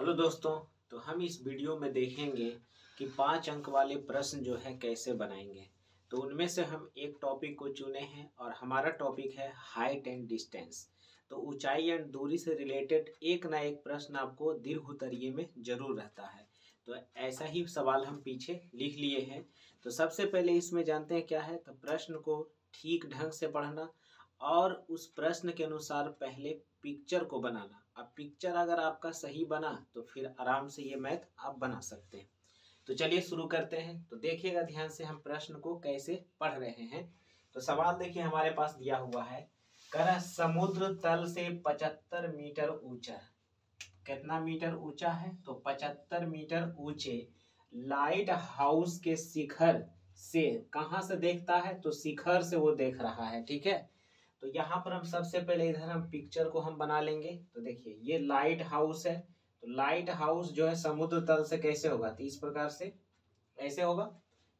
Hello दोस्तों। तो हम इस वीडियो में देखेंगे कि 5 अंक वाले प्रश्न जो है कैसे बनाएंगे। तो उनमें से हम एक टॉपिक को चुने हैं और हमारा टॉपिक है हाइट एंड डिस्टेंस। तो ऊंचाई एंड दूरी से रिलेटेड एक ना एक प्रश्न आपको दीर्घ में जरूर रहता है। तो ऐसा ही सवाल हम पीछे लिख लिए हैं। तो सबसे पहले इसमें जानते हैं क्या है। तो प्रश्न को ठीक ढंग से पढ़ना और उस प्रश्न के अनुसार पहले पिक्चर को बनाना। अब पिक्चर अगर आपका सही बना तो फिर आराम से ये मैथ आप बना सकते हैं। तो चलिए शुरू करते हैं। तो देखिएगा ध्यान से हम प्रश्न को कैसे पढ़ रहे हैं। तो सवाल देखिए हमारे पास दिया हुआ है। कह समुद्र तल से 75 मीटर ऊंचा। कितना मीटर ऊंचा है? तो 75 मीटर ऊंचे लाइट हाउस के शिखर से कहां से देखता है? तो शिखर से वो देख रहा है। ठीक है। तो यहाँ पर हम सबसे पहले इधर हम पिक्चर को हम बना लेंगे। तो देखिए ये लाइट हाउस है। तो लाइट हाउस जो है समुद्र तल से कैसे होगा? तो इस प्रकार से ऐसे होगा,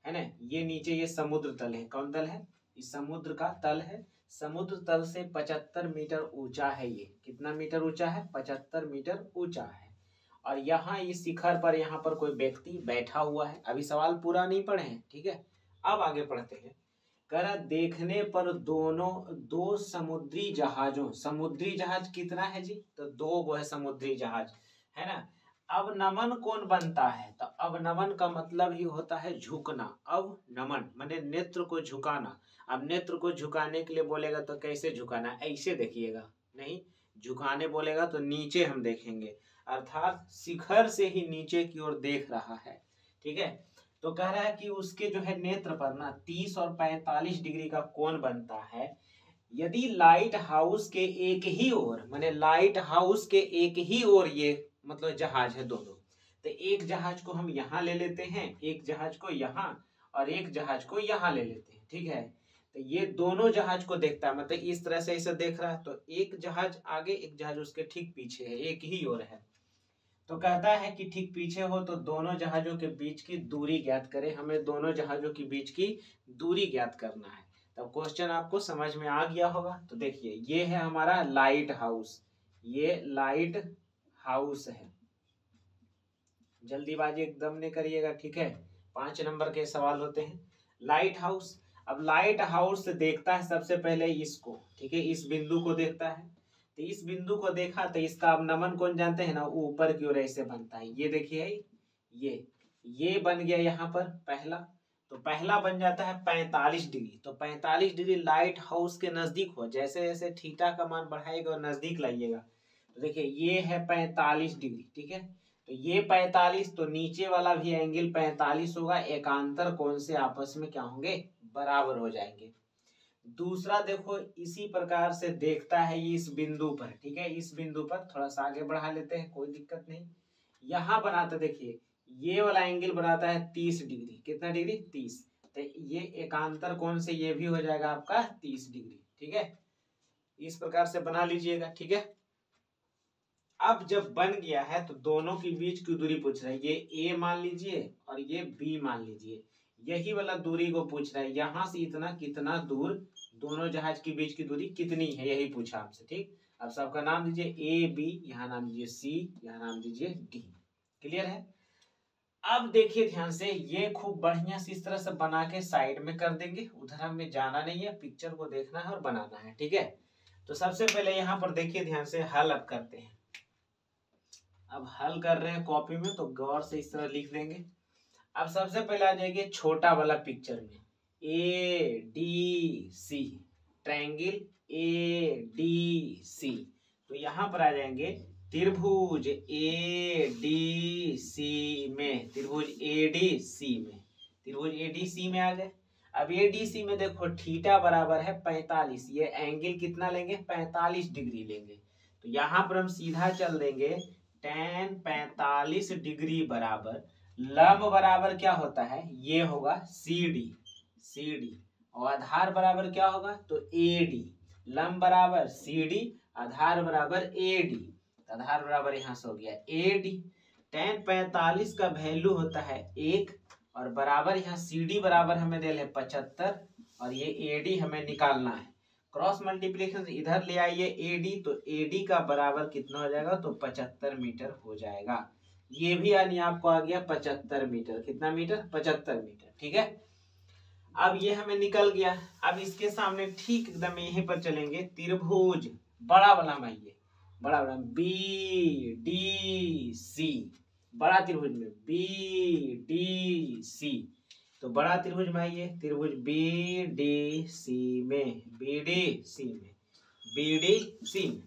है ना। ये नीचे ये समुद्र तल है। कौन तल है? इस समुद्र का तल है। समुद्र तल से 75 मीटर ऊंचा है। ये कितना मीटर ऊंचा है? 75 मीटर ऊंचा है। और यहाँ इस शिखर पर यहाँ पर कोई व्यक्ति बैठा हुआ है। अभी सवाल पूरा नहीं पढ़े हैं, ठीक है। अब आगे पढ़ते हैं। कर देखने पर दो समुद्री जहाजों, समुद्री जहाज कितना है जी? तो 2 गो है समुद्री जहाज, है ना। अब नमन कौन बनता है? तो अब नमन का मतलब ही होता है झुकना। अब नमन माने नेत्र को झुकाना। अब नेत्र को झुकाने के लिए बोलेगा तो कैसे झुकाना? ऐसे देखिएगा, नहीं झुकाने बोलेगा तो नीचे हम देखेंगे, अर्थात शिखर से ही नीचे की ओर देख रहा है। ठीक है। तो कह रहा है कि उसके जो है नेत्र पर ना 30 और 45 डिग्री का कोण बनता है यदि लाइट हाउस के एक ही ओर, माने लाइट हाउस के एक ही ओर ये मतलब जहाज है दोनों। तो एक जहाज को हम यहाँ ले लेते हैं, एक जहाज को यहाँ और एक जहाज को यहाँ ले लेते हैं। ठीक है। तो ये दोनों जहाज को देखता है, मतलब इस तरह से इसे देख रहा है। तो एक जहाज आगे, एक जहाज उसके ठीक पीछे है, एक ही ओर है। तो कहता है कि ठीक पीछे हो तो दोनों जहाजों के बीच की दूरी ज्ञात करें। हमें दोनों जहाजों के बीच की दूरी ज्ञात करना है। तब क्वेश्चन आपको समझ में आ गया होगा। तो देखिए ये है हमारा लाइट हाउस, ये लाइट हाउस है। जल्दीबाजी एकदम नहीं करिएगा, ठीक है। 5 नंबर के सवाल होते हैं। लाइट हाउस, अब लाइट हाउस देखता है सबसे पहले इसको, ठीक है, इस बिंदु को देखता है। तो इस बिंदु को देखा तो इसका अब नमन कौन जानते हैं ना, ऊपर की ओर ऐसे बनता है। ये देखिए ये बन गया यहाँ पर पहला। तो पहला बन जाता है 45 डिग्री। तो 45 डिग्री लाइट हाउस के नजदीक हो, जैसे जैसे थीटा का मान बढ़ाएगा और नजदीक लाइएगा। तो देखिए ये है 45 डिग्री, ठीक है। तो ये 45, तो नीचे वाला भी एंगल 45 होगा। एकांतर कोण से आपस में क्या होंगे? बराबर हो जाएंगे। दूसरा देखो इसी प्रकार से देखता है ये इस बिंदु पर, ठीक है। इस बिंदु पर थोड़ा सा आगे बढ़ा लेते हैं, कोई दिक्कत नहीं। यहाँ बनाते देखिए ये वाला एंगल बनाता है 30 डिग्री। कितना डिग्री? 30। तो ये एकांतर कोण से ये भी हो जाएगा आपका 30 डिग्री, ठीक है। इस प्रकार से बना लीजिएगा, ठीक है। अब जब बन गया है तो दोनों के बीच की दूरी पूछ रहा है। ये ए मान लीजिए और ये बी मान लीजिए। यही वाला दूरी को पूछ रहा है, यहां से इतना कितना दूर, दोनों जहाज के बीच की दूरी कितनी है, यही पूछा आपसे। ठीक। अब सबका नाम दीजिए ए बी, यहाँ नाम दीजिए सी, यहाँ नाम दीजिए डी। क्लियर है। अब देखिए ध्यान से, ये खूब बढ़िया से इस तरह से बना के साइड में कर देंगे। उधर हमें जाना नहीं है, पिक्चर को देखना है और बनाना है, ठीक है। तो सबसे पहले यहाँ पर देखिए ध्यान से, हल अब करते हैं। अब हल कर रहे हैं कॉपी में तो गौर से इस तरह लिख देंगे। अब सबसे पहले आ जाएंगे छोटा वाला पिक्चर में, A D C, triangle A D C. तो यहां पर आ जाएंगे त्रिभुज ए डी सी में, त्रिभुज ए डी सी में, त्रिभुज ए डी सी में आ गए। अब ए डी सी में देखो थीटा बराबर है 45। ये एंगल कितना लेंगे? 45 डिग्री लेंगे। तो यहां पर हम सीधा चल देंगे, tan 45 डिग्री बराबर लंब बराबर क्या होता है? ये होगा सी डी। और आधार बराबर क्या होगा? तो ए डी। लंब बराबर सी डी, आधार बराबर ए डी। आधार बराबर यहाँ से हो गया ए डी। tan 45 का वैल्यू होता है 1 और बराबर यहाँ सी डी बराबर हमें दे 75 और ये ए डी हमें निकालना है। क्रॉस मल्टीप्लिकेशन इधर ले आइए एडी, तो एडी का बराबर कितना हो जाएगा, तो 75 मीटर हो जाएगा। ये भी यानी आपको आ गया 75 मीटर। कितना मीटर, 75 मीटर। ठीक है, अब ये हमें निकल गया। अब इसके सामने ठीक एकदम यहीं पर चलेंगे, त्रिभुज बड़ा वाला माइए, बड़ा बड़ा बी डी सी, बड़ा त्रिभुज में बी डी सी, तो बड़ा त्रिभुज में आइए, त्रिभुज बी डी सी में, बी डी सी में, बी डी सी में।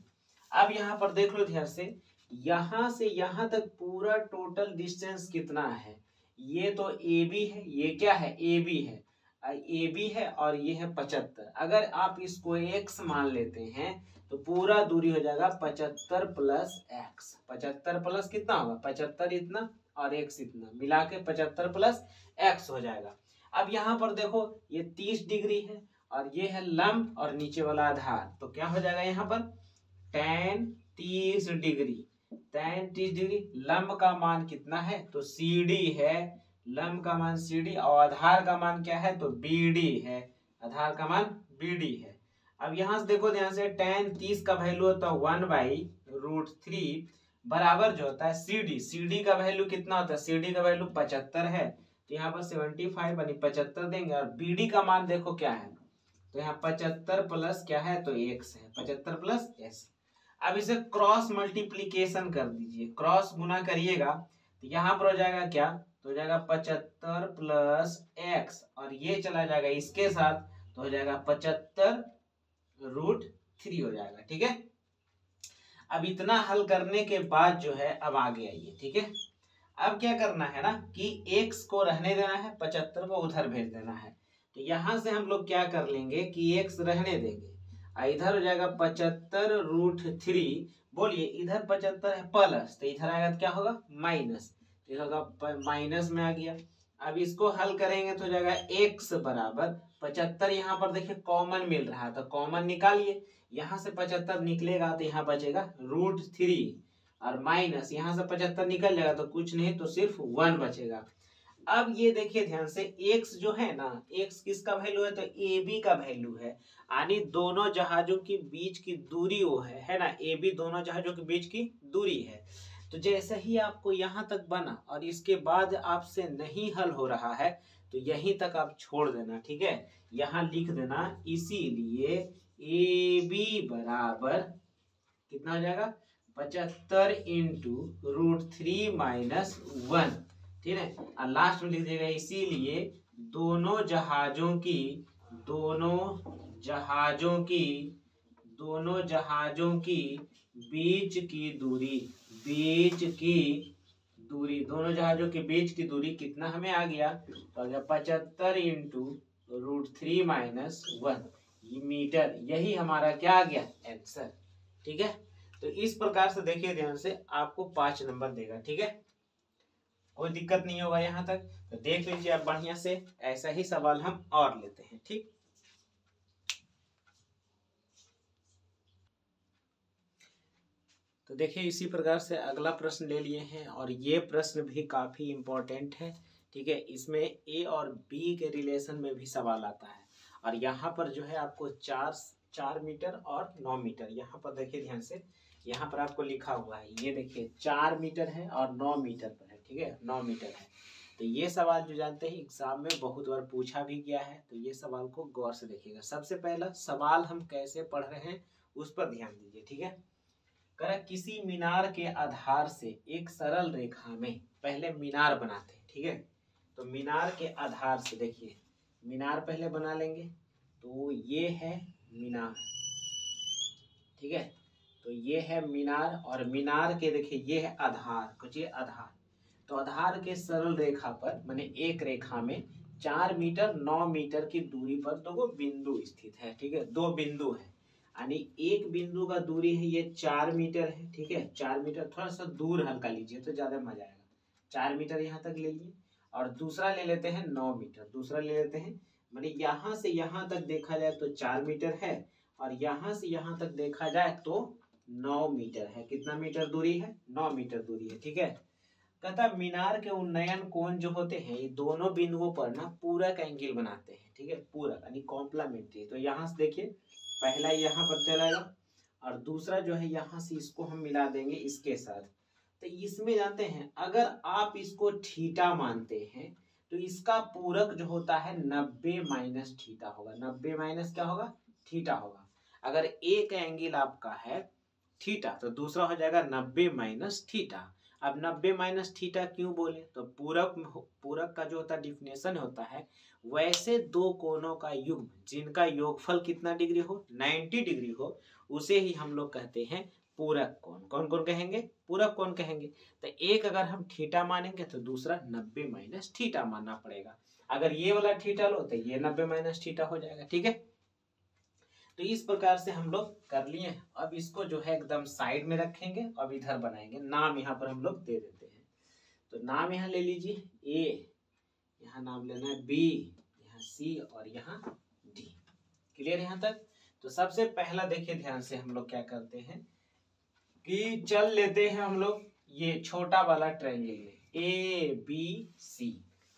अब यहाँ पर देख लो ध्यान से, यहां से यहां तक पूरा टोटल डिस्टेंस कितना है, ये तो ए बी है, ये क्या है, ए बी है, ए बी है, और ये है 75। अगर आप इसको x मान लेते हैं तो पूरा दूरी हो जाएगा 75 प्लस एक्स। 75 प्लस कितना होगा, 75 इतना और x इतना, मिला के 75 प्लस एक्स हो जाएगा। अब यहाँ पर देखो ये 30 डिग्री है और ये है लंब और नीचे वाला आधार, तो क्या हो जाएगा यहाँ पर tan 30 डिग्री, tan 30 डिग्री। लंब का मान कितना है, तो सी डी है, लंब का मान सी डी, और आधार का मान क्या है, तो बी डी है, आधार का मान बी डी है। अब यहाँ से देखो ध्यान से, tan 30 का वैल्यू होता है 1/√3 बराबर जो होता है सी डी, सी डी का वैल्यू कितना होता है, सी डी का वैल्यू 75 है, तो यहाँ पर 75 यानी 75 देंगे, और बी डी का मान देखो क्या है, तो यहाँ 75 प्लस क्या है, तो एक्स है, 75 प्लस एक्स। अब इसे क्रॉस मल्टीप्लीकेशन कर दीजिए, क्रॉस गुना करिएगा तो यहाँ पर हो जाएगा क्या, तो हो जाएगा 75 प्लस एक्स, और ये चला जाएगा इसके साथ, तो हो जाएगा 75√3 हो जाएगा। ठीक है, अब इतना हल करने के बाद जो है अब आगे आइए। ठीक है, अब क्या करना है ना कि x को रहने देना है, 75 को उधर भेज देना है, तो यहां से हम लोग क्या कर लेंगे कि x रहने देंगे, इधर हो जाएगा 75√3, बोलिए इधर 75 है प्लस, तो इधर आएगा तो क्या होगा माइनस, तो होगा माइनस में आ गया। अब इसको हल करेंगे तो हो जाएगा x बराबर 75, यहाँ पर देखिए कॉमन मिल रहा है तो कॉमन निकालिए, यहाँ से 75 निकलेगा तो यहाँ बचेगा √3, और माइनस यहाँ से 75 निकल जाएगा तो कुछ नहीं, तो सिर्फ 1 बचेगा। अब ये देखिए ध्यान से, x जो है ना, x किसका वैल्यू है, तो ए बी का वैल्यू है, यानी दोनों जहाजों के बीच की दूरी वो है ना, ए बी दोनों जहाजों के बीच की दूरी है। तो जैसे ही आपको यहाँ तक बना और इसके बाद आपसे नहीं हल हो रहा है तो यहीं तक आप छोड़ देना। ठीक है, यहाँ लिख देना, इसीलिए ए बी बराबर कितना हो जाएगा, 75 × √3 - 1। ठीक है, और लास्ट में लिख देगा, इसीलिए दोनों जहाजों की बीच की दूरी, दोनों जहाजों के बीच की दूरी कितना हमें आ गया, तो आ गया 75 × √3 - 1 मीटर। यही हमारा क्या आ गया, आंसर। ठीक है, तो इस प्रकार से देखिए ध्यान से, आपको 5 नंबर देगा। ठीक है, कोई दिक्कत नहीं होगा यहाँ तक, तो देख लीजिए आप बढ़िया से, ऐसा ही सवाल हम और लेते हैं। ठीक, तो देखिए इसी प्रकार से अगला प्रश्न ले लिए हैं, और ये प्रश्न भी काफी इंपॉर्टेंट है। ठीक है, इसमें ए और बी के रिलेशन में भी सवाल आता है, और यहाँ पर जो है आपको 4 मीटर और 9 मीटर, यहाँ पर देखिए ध्यान से, यहाँ पर आपको लिखा हुआ है, ये देखिए 4 मीटर है और 9 मीटर पर है। ठीक है, 9 मीटर है, तो ये सवाल जो जानते हैं एग्जाम में बहुत बार पूछा भी गया है, तो ये सवाल को गौर से देखिएगा। सबसे पहला सवाल हम कैसे पढ़ रहे हैं उस पर ध्यान दीजिए। ठीक है, किसी मीनार के आधार से एक सरल रेखा में, पहले मीनार बनाते हैं। ठीक है, तो मीनार के आधार से देखिए, मीनार पहले बना लेंगे, तो ये है मीनार। ठीक है, तो ये है मीनार, और मीनार के देखिए ये है आधार, कुछ ये आधार, तो आधार के सरल रेखा पर माने एक रेखा में 4 मीटर 9 मीटर की दूरी पर दो बिंदु स्थित है। ठीक है, 2 बिंदु है, यानी एक बिंदु का दूरी है ये 4 मीटर है। ठीक है, 4 मीटर, थोड़ा सा दूर हल्का लीजिए तो ज्यादा मजा आएगा, 4 मीटर यहाँ तक ले लिए, और दूसरा ले लेते हैं 9 मीटर, दूसरा ले लेते हैं, माने यहाँ से यहाँ तक देखा जाए तो 4 मीटर है, और यहाँ से यहाँ तक देखा जाए तो 9 मीटर है। कितना मीटर दूरी है, 9 मीटर दूरी है। ठीक है, कहता मीनार के उन्नयन कोण जो होते हैं ये दोनों बिंदुओं पर ना पूरक एंगल बनाते हैं। ठीक है, पूरक यानी कॉम्प्लीमेंट्री, तो यहाँ से देखिए पहला यहाँ पर चलेगा और दूसरा जो है यहाँ से इसको हम मिला देंगे इसके साथ। तो इसमें जानते हैं अगर आप इसको थीटा मानते हैं तो इसका पूरक जो होता है 90 माइनस थीटा होगा। 90 माइनस क्या होगा? थीटा होगा। अगर एक एंगल आपका है थीटा तो दूसरा हो जाएगा 90 माइनस थीटा। अब 90 माइनस थीटा क्यों बोले? तो पूरक का जो होता है डिफिनेशन होता है वैसे दो कोणों का युग्म जिनका योगफल कितना डिग्री हो? 90 डिग्री हो, उसे ही हम लोग कहते हैं पूरक कोण। कौन कौन कहेंगे? पूरक कोण कहेंगे। तो एक अगर हम थीटा मानेंगे तो दूसरा 90 माइनस थीटा मानना पड़ेगा। अगर ये वाला थीटा लो तो ये 90 माइनस थीटा हो जाएगा। ठीक है, तो इस प्रकार से हम लोग कर लिए। अब इसको जो है एकदम साइड में रखेंगे। अब इधर बनाएंगे, नाम यहाँ पर हम लोग दे देते हैं। तो नाम यहाँ ले लीजिए ए, यहाँ नाम लेना है बी, यहाँ सी और यहाँ डी। क्लियर यहाँ तक? तो सबसे पहला देखिए ध्यान से हम लोग क्या करते हैं कि चल लेते हैं हम लोग ये छोटा वाला ट्रायंगल में ए बी सी।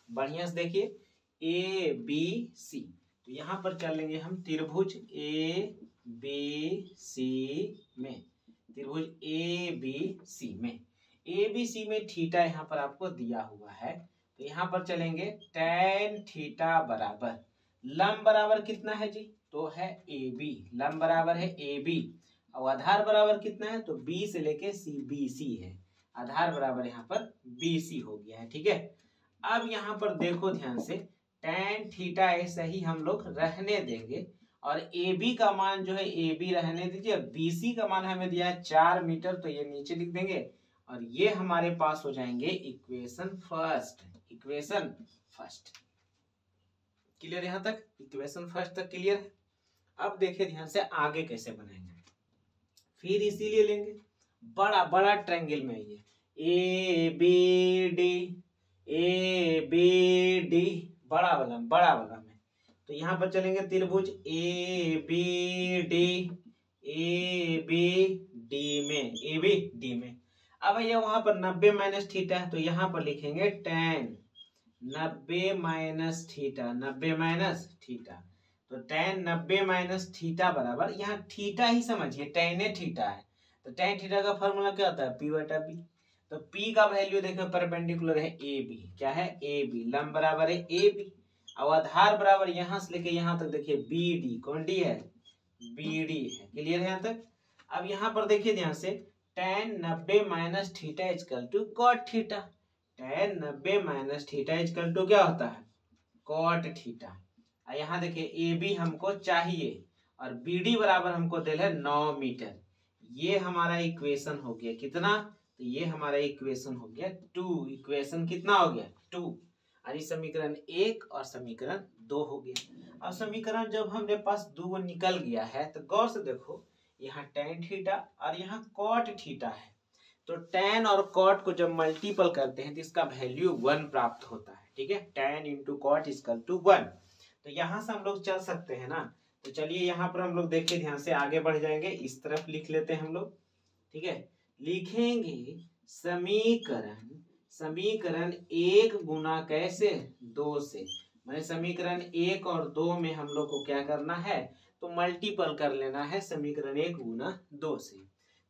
बढ़िया से देखिए ए बी सी। तो यहाँ पर चल लेंगे हम त्रिभुज ए बी सी में। त्रिभुज ए बी सी में, ए बी सी में थीटा यहाँ पर आपको दिया हुआ है। तो यहाँ पर चलेंगे tan थीटा बराबर लंब बराबर कितना है जी? तो है ए बी। लंब बराबर है ए बी और आधार बराबर कितना है? तो बी से लेके सी, बी सी है। आधार बराबर यहाँ पर बी सी हो गया है। ठीक है, अब यहाँ पर देखो ध्यान से tan थीटा ऐसा ही हम लोग रहने देंगे और ए बी का मान जो है ए बी रहने दीजिए। बी सी का मान हमें दिया है 4 मीटर, तो ये नीचे लिख देंगे और ये हमारे पास हो जाएंगे equation first. Equation first clear यहाँ तक? इक्वेशन फर्स्ट तक क्लियर है। अब देखिए ध्यान से आगे कैसे बनाएंगे। फिर इसीलिए लेंगे बड़ा बड़ा ट्रायंगल में ये A B D, A B D बड़ा वाला में। तो यहाँ पर चलेंगे त्रिभुज A B D, A B D में, ए बी डी में। अब भैया वहां पर 90 माइनस थीटा है तो यहाँ पर लिखेंगे tan 90 minus theta. 90 minus theta तो tan 90 माइनस थीटा बराबर, यहाँ थीटा ही समझिए tan थीटा है। तो tan थीटा का फॉर्मूला क्या होता है? P बटा B। तो P का वैल्यू देखो परपेंडिकुलर है ए बी। क्या है? A B. लंब बराबर है ए बी और आधार बराबर यहाँ से लेके यहाँ तक देखिए बी डी। कौन डी है? बी डी है। क्लियर है यहाँ तक? अब यहाँ पर देखिए ध्यान से tan 90 minus theta is equal to cot theta. tan 90 minus theta is equal to क्या होता है? Cot theta. यहाँ देखिए ए बी हमको चाहिए और बी डी बराबर हमको दिल है 9 मीटर। ये हमारा इक्वेशन हो गया कितना? तो ये हमारा इक्वेशन हो गया 2। इक्वेशन कितना हो गया? 2। और समीकरण 1 और समीकरण 2 हो गया। अब समीकरण जब हमारे पास 2 निकल गया है तो गौर से देखो यहाँ tan थीटा और यहाँ cot थीटा है। तो tan और cot को जब मल्टीपल करते हैं तो इसका वैल्यू 1 प्राप्त होता है। ठीक है, tan into cot is equal to 1। तो यहाँ से हम लोग चल सकते हैं ना। तो चलिए यहाँ पर हम लोग देखिए ध्यान से आगे बढ़ जाएंगे। इस तरफ लिख लेते हैं हम लोग। ठीक है, लिखेंगे समीकरण 1 गुना कैसे? 2 से। मैंने समीकरण 1 और 2 में हम लोग को क्या करना है? तो मल्टीपल कर लेना है समीकरण 1 गुना 2 से।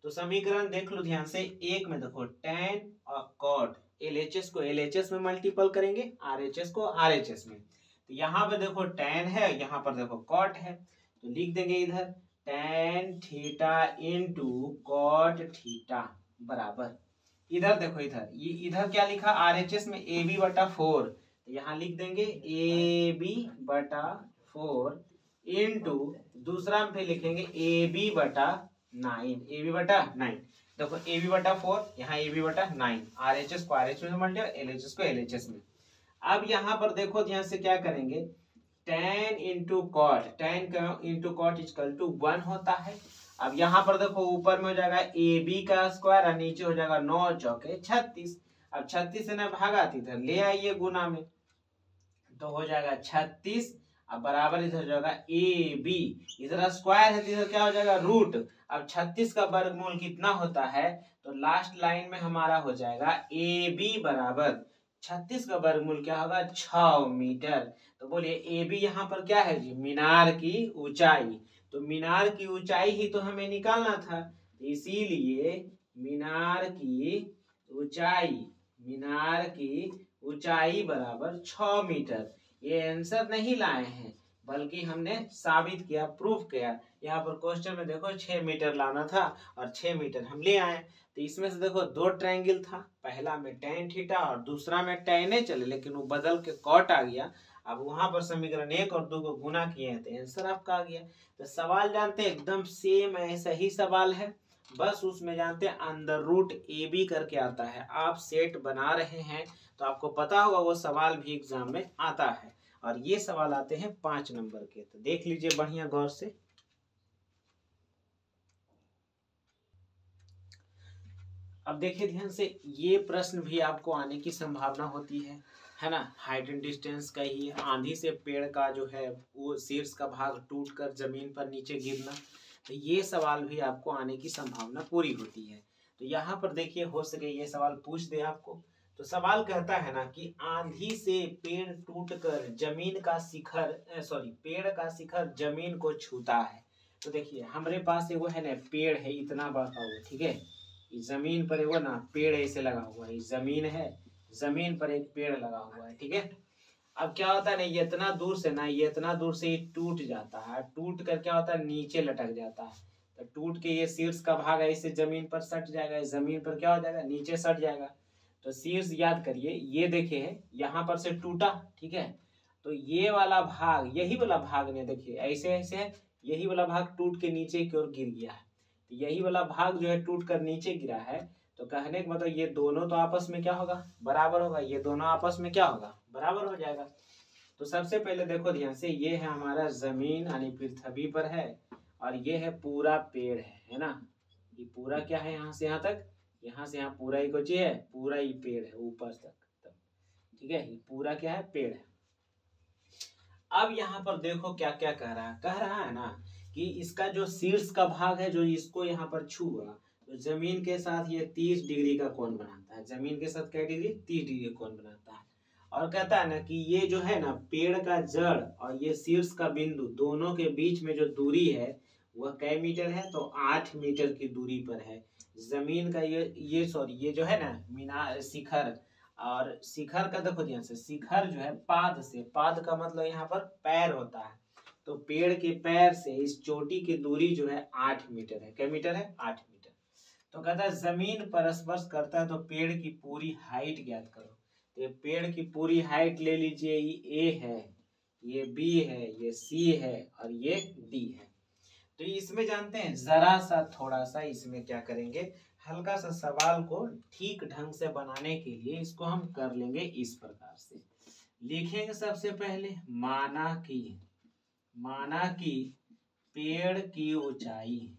तो समीकरण देख लो ध्यान से। 1 में देखो tan और cot, LHS को LHS में मल्टीपल करेंगे, RHS को RHS में। तो यहाँ पे देखो tan है, यहाँ पर देखो cot है, तो लिख देंगे इधर tan theta into cot theta बराबर, इधर देखो इधर क्या लिखा? RHS में AB बटा 4, तो यहाँ लिख देंगे AB बटा 4 इंटू दूसरा पे लिखेंगे AB बटा 9। AB बटा 9 देखो AB बटा 4, यहाँ AB बटा 9। RHS को RHS में मल्टीप्लाई, LHS को LHS में। अब यहाँ पर देखो ध्यान से क्या करेंगे? tan into cot, tan into cot is equal to 1 होता है। अब यहाँ पर देखो ऊपर में हो जाएगा AB का स्क्वायर और नीचे हो जाएगा 9 चौके 36। अब 36 से ना भागा इधर ले आइए गुना में, तो हो जाएगा 36। अब बराबर इधर हो जाएगा AB, इधर स्क्वायर है तो इधर क्या हो जाएगा? रूट। अब 36 का वर्गमूल कितना होता है? तो लास्ट लाइन में हमारा हो जाएगा AB बराबर 36 का वर्गमूल क्या होगा? 6 मीटर। तो बोलिए AB यहाँ पर क्या है जी? मीनार की ऊंचाई। तो मीनार की ऊंचाई ही तो हमें निकालना था, इसीलिए मीनार की ऊंचाई बराबर 6 मीटर। ये आंसर नहीं लाए हैं, बल्कि हमने साबित किया, प्रूफ किया। यहाँ पर क्वेश्चन में देखो 6 मीटर लाना था और 6 मीटर हम ले आए। तो इसमें से देखो दो ट्रायंगल था, पहला में tan थीटा और दूसरा में tan ए चले, लेकिन वो बदल के cot आ गया। अब वहां पर समीकरण 1 और 2 को गुना किए हैं तो आंसर आपका आ गया। तो सवाल जानते हैं एकदम सेम ऐसा ही सवाल है, बस उसमें जानते हैं अंडर रूट ए बी करके आता है। आप सेट बना रहे हैं तो आपको पता होगा वो सवाल भी एग्जाम में आता है, और ये सवाल आते हैं 5 नंबर के। तो देख लीजिए बढ़िया गौर से। अब देखिए ध्यान से, ये प्रश्न भी आपको आने की संभावना होती है ना। हाइट एंड डिस्टेंस का ही, आंधी से पेड़ का जो है वो शीर्ष का भाग टूटकर जमीन पर नीचे गिरना, तो ये सवाल भी आपको आने की संभावना पूरी होती है। तो यहाँ पर देखिए हो सके ये सवाल पूछ दे आपको। तो सवाल कहता है ना कि आंधी से पेड़ टूटकर जमीन का शिखर पेड़ का शिखर जमीन को छूता है। तो देखिए हमारे पास एगो है ना पेड़ है इतना बड़ा वो, ठीक है, जमीन पर एगो ना पेड़ ऐसे लगा हुआ है, जमीन है, जमीन पर एक पेड़ लगा हुआ है, ठीक है। अब क्या होता है ना, ये इतना दूर से ये टूट जाता है, टूट कर क्या होता है नीचे लटक जाता है। तो टूट के ये शीर्ष का भाग ऐसे जमीन पर सट जाएगा, जमीन पर क्या हो जाएगा नीचे सट जाएगा। तो शीर्ष याद करिए, ये देखिए यहाँ पर से टूटा, ठीक है। तो ये वाला भाग, यही वाला भाग ने देखिए ऐसे ऐसे है, यही वाला भाग टूट के नीचे की ओर गिर गया है। तो यही वाला भाग जो है टूट कर नीचे गिरा है। तो कहने का मतलब ये दोनों तो आपस में क्या होगा, बराबर होगा। ये दोनों आपस में क्या होगा, बराबर हो जाएगा। तो सबसे पहले देखो ध्यान से, ये है हमारा जमीन यानी पृथ्वी पर है, और ये है पूरा पेड़ है ना। ये पूरा क्या है, यहाँ से यहाँ तक, यहाँ से यहाँ पूरा ही कुछ है, पूरा ही पेड़ है ऊपर तक, ठीक है। ये पूरा क्या है, पेड़ है। अब यहाँ पर देखो क्या क्या कह रहा है ना कि इसका जो शीर्ष का भाग है जो इसको यहाँ पर छुआ, तो जमीन के साथ ये 30 डिग्री का कोण बनाता है। जमीन के साथ क्या डिग्री, 30 डिग्री कोण बनाता है। और कहता है ना कि ये जो है ना पेड़ का जड़ और ये शीर्ष का बिंदु दोनों के बीच में जो दूरी है वह कै मीटर है, तो 8 मीटर की दूरी पर है। जमीन का ये जो है ना मीनार शिखर, और शिखर का देखो ध्यान से, शिखर जो है पाद से, पाद का मतलब यहाँ पर पैर होता है। तो पेड़ के पैर से इस चोटी की दूरी जो है 8 मीटर है। क्या मीटर है, 8 मीटर। तो कहता है जमीन पर स्पर्श करता है तो पेड़ की पूरी हाइट ज्ञात करो। तो ये पेड़ की पूरी हाइट ले लीजिए, ये A है, ये B है, ये C है और ये D है। तो इसमें जानते हैं जरा सा थोड़ा सा इसमें क्या करेंगे, हल्का सा सवाल को ठीक ढंग से बनाने के लिए इसको हम कर लेंगे इस प्रकार से। लिखेंगे सबसे पहले माना कि पेड़ की ऊंचाई,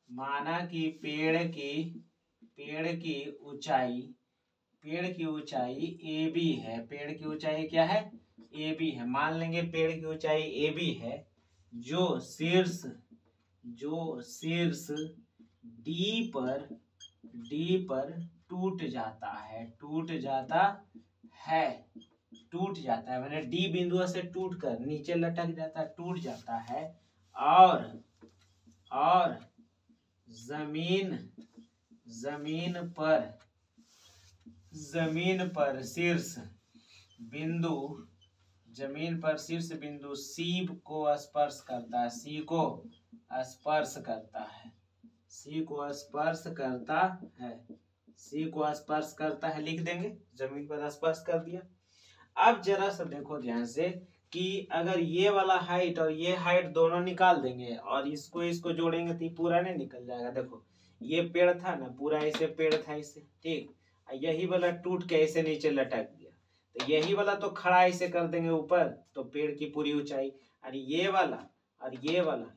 माना कि पेड़ की ऊंचाई AB है। पेड़ की ऊंचाई क्या है, AB है। मान लेंगे पेड़ की ऊंचाई AB है, जो शीर्ष D पर टूट जाता है, मैंने D बिंदु से टूट कर नीचे लटक जाता है, टूट जाता है। और जमीन पर शीर्ष बिंदु C को स्पर्श करता है, लिख देंगे जमीन पर स्पर्श कर दिया। अब जरा सा देखो ध्यान से कि अगर ये वाला हाइट और ये हाइट दोनों निकाल देंगे और इसको जोड़ेंगे तो ये पूरा नहीं निकल जाएगा। देखो ये पेड़ था ना, पूरा ऐसे पेड़ था ऐसे, ठीक, यही वाला टूट के ऐसे नीचे लटक गया, तो यही वाला तो खड़ा ऐसे कर देंगे ऊपर, तो पेड़ की पूरी ऊंचाई। और ये वाला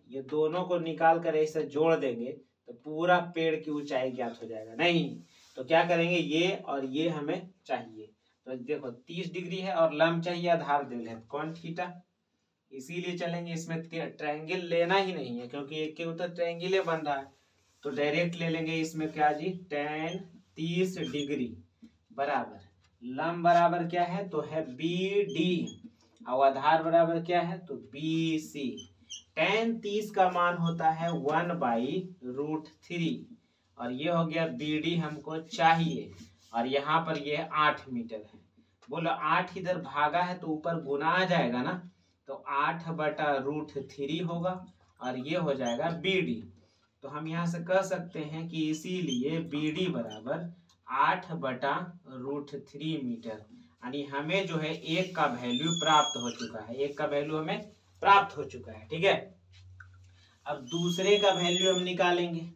ये दोनों को निकाल कर ऐसे जोड़ देंगे तो पूरा पेड़ की ऊंचाई ज्ञात हो जाएगा। नहीं तो क्या करेंगे, ये और ये हमें चाहिए। तो देखो 30 डिग्री है और लंब चाहिए, आधार दे लें कौन थीटा, इसीलिए चलेंगे इसमें ट्रायंगल लेना ही नहीं है क्योंकि एक के उत्तर ट्रायंगल बन रहा है। तो डायरेक्ट ले लेंगे इसमें क्या जी, tan 30 डिग्री बराबर लंब बराबर क्या है, तो है BD और आधार बराबर क्या है, तो BC। tan 30 का मान होता है 1/√3 और ये हो गया BD हमको चाहिए और यहाँ पर ये 8 मीटर है। बोलो 8 इधर भागा है तो ऊपर गुना आ जाएगा ना, तो 8/√3 होगा और ये हो जाएगा BD। तो हम यहाँ से कह सकते हैं कि इसीलिए BD बराबर 8/√3 मीटर, यानी हमें जो है एक का वैल्यू प्राप्त हो चुका है, एक का वैल्यू हमें प्राप्त हो चुका है। ठीक है, अब दूसरे का वैल्यू हम निकालेंगे।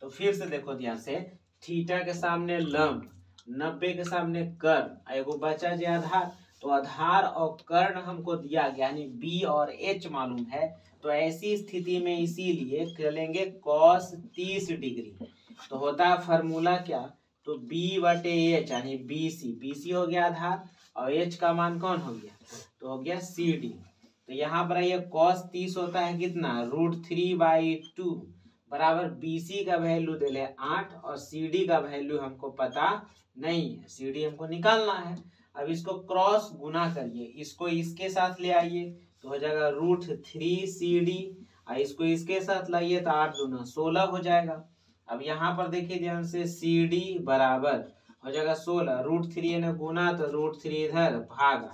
तो फिर से देखो ध्यान से, थीटा के सामने लंब, 90 के सामने कर्ण, एगो बचा जो आधार, तो आधार और कर्ण हमको दिया गया, यानी बी और एच मालूम है। तो ऐसी स्थिति में इसीलिए करेंगे cos 30 डिग्री। तो होता है फॉर्मूला क्या, तो B/H यानी BC हो गया आधार और H का मान कौन हो गया, तो हो गया CD। तो यहाँ पर ये cos 30 होता है कितना, √3/2 बराबर BC का वैल्यू दे ले 8 और CD का वैल्यू हमको पता नहीं है, CD हमको निकालना है। अब इसको क्रॉस गुना करिए, इसको इसके साथ ले आइए तो हो जाएगा √3CD और इसको इसके साथ लाइए तो 8 दूना 16 हो जाएगा। अब यहाँ पर देखिए ध्यान से, CD बराबर हो जाएगा 16, √3 ने गुना तो √3 इधर भागा।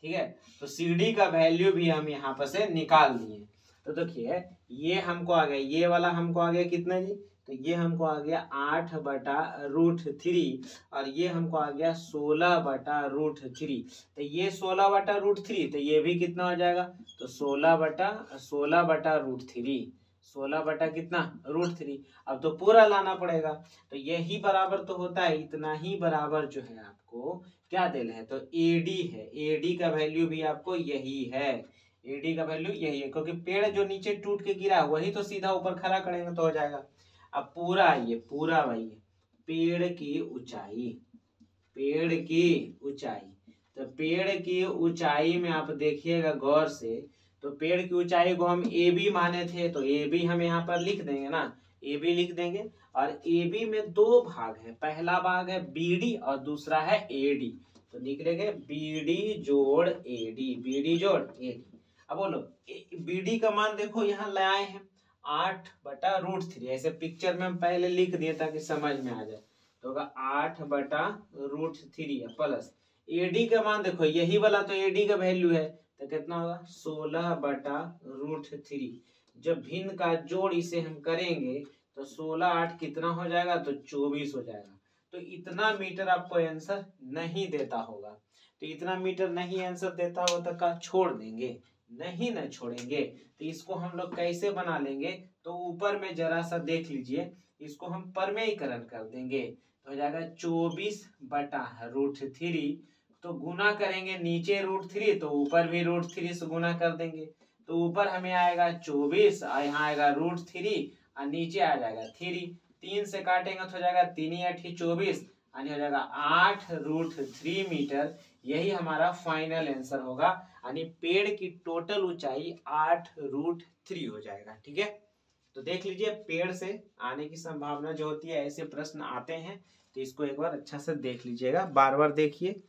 ठीक है, तो CD का वैल्यू भी हम यहाँ पर से निकाल दिए। तो देखिए ये हमको आ गया, ये वाला हमको आ गया कितना जी, तो ये हमको आ गया 8/√3 और ये हमको आ गया 16/√3। तो ये 16/√3, तो ये भी कितना हो जाएगा, तो 16/√3, 16 बटा कितना √3। अब तो पूरा लाना पड़ेगा, तो यही बराबर तो होता है, इतना ही बराबर जो है आपको क्या देना है, तो AD है, AD का वैल्यू भी आपको यही है, AD का वैल्यू यही है, क्योंकि पेड़ जो नीचे टूट के गिरा वही तो सीधा ऊपर खड़ा करेंगे तो हो जाएगा। अब पूरा आइए, पूरा भाई पेड़ की ऊंचाई, पेड़ की ऊंचाई, तो पेड़ की ऊंचाई में आप देखिएगा गौर से, तो पेड़ की ऊंचाई को हम AB माने थे, तो AB हम यहाँ पर लिख देंगे ना, AB लिख देंगे। और AB में दो भाग है, पहला भाग है BD और दूसरा है AD, तो निकलेंगे BD जोड़ AD, BD जोड़ AD। अब बोलो BD का मान देखो यहाँ ले आए हैं 8/√3, ऐसे पिक्चर में हम पहले लिख दिए ताकि समझ में आ जाए, तो होगा 8/√3 प्लस AD का मान देखो यही वाला तो AD का वैल्यू है, तो कितना होगा 16/√3। जब भिन्न का जोड़ इसे हम करेंगे तो 16 8 कितना हो जाएगा, तो 24 हो जाएगा। तो इतना मीटर आपको आंसर नहीं देता होगा, तो इतना मीटर नहीं आंसर देता होगा तो क्या छोड़ देंगे, नहीं ना छोड़ेंगे। तो इसको हम लोग कैसे बना लेंगे, तो ऊपर में जरा सा देख लीजिए, इसको हम परमेयीकरण कर देंगे, तो हो जाएगा 24/√3, तो गुना करेंगे नीचे √3 तो ऊपर भी √3 से गुना कर देंगे, तो ऊपर हमें आएगा 24 और यहाँ आएगा √3 और नीचे आ जाएगा 3, 3 से काटेंगे तो हो जाएगा 3 × 8 24 यानी हो जाएगा 8√3 मीटर। यही हमारा फाइनल आंसर होगा, यानी पेड़ की टोटल ऊंचाई 8√3 हो जाएगा। ठीक है, तो देख लीजिए पेड़ से आने की संभावना जो होती है, ऐसे प्रश्न आते हैं, तो इसको एक बार अच्छा से देख लीजिएगा, बार बार देखिए।